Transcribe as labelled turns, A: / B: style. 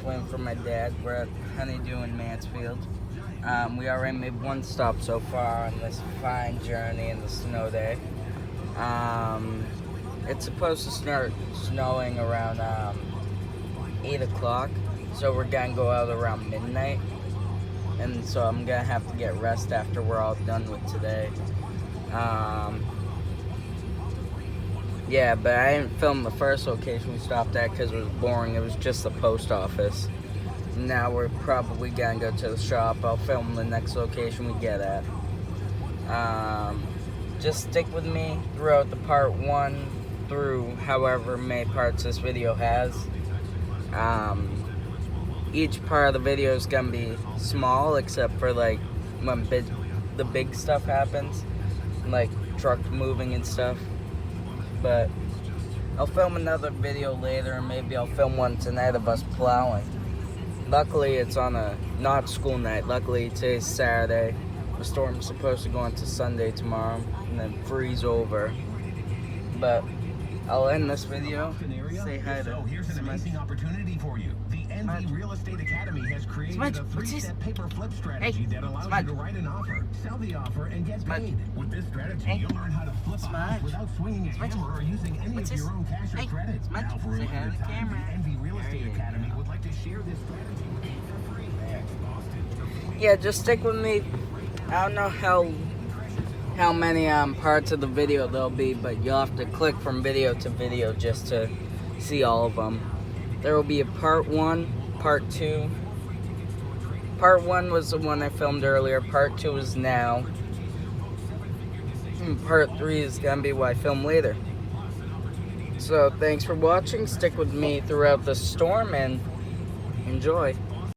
A: waiting for my dad. We're at Honeydew in Mansfield. We already made one stop so far on this fine journey in the snow day. It's supposed to start snowing around 8 o'clock, so we're gonna go out around midnight. And so I'm gonna have to get rest after we're all done with today. Yeah, but I didn't film the first location we stopped at because it was boring. It was just the post office. Now we're probably gonna go to the shop. I'll film the next location we get at. Just stick with me throughout the part 1 through however many parts this video has. Each part of the video is gonna be small, except for like when the big stuff happens, like truck moving and stuff. But I'll film another video later, and maybe I'll film one tonight of us plowing. Luckily, it's on a not school night. Luckily, today's Saturday. The storm's supposed to go into Sunday tomorrow, and then freeze over. But I'll end this video. Say hi to.
B: So here's an amazing opportunity for you. The NV Real Estate Academy has created a 3-step paper flip strategy that allows you to write an offer, sell the offer, and get paid. With this strategy, you'll learn how to flip a house without swinging a hammer or using any of your own cash or credit. Now, for a limited time, the NV Real Estate Academy would like to share this strategy with you for free.
A: Yeah, just stick with me. I don't know how many parts of the video there'll be, but you'll have to click from video to video just to see all of them. There will be a part 1, part 2. Part 1 was the one I filmed earlier. Part 2 is now. And part 3 is gonna be what I film later. So thanks for watching. Stick with me throughout the storm and enjoy.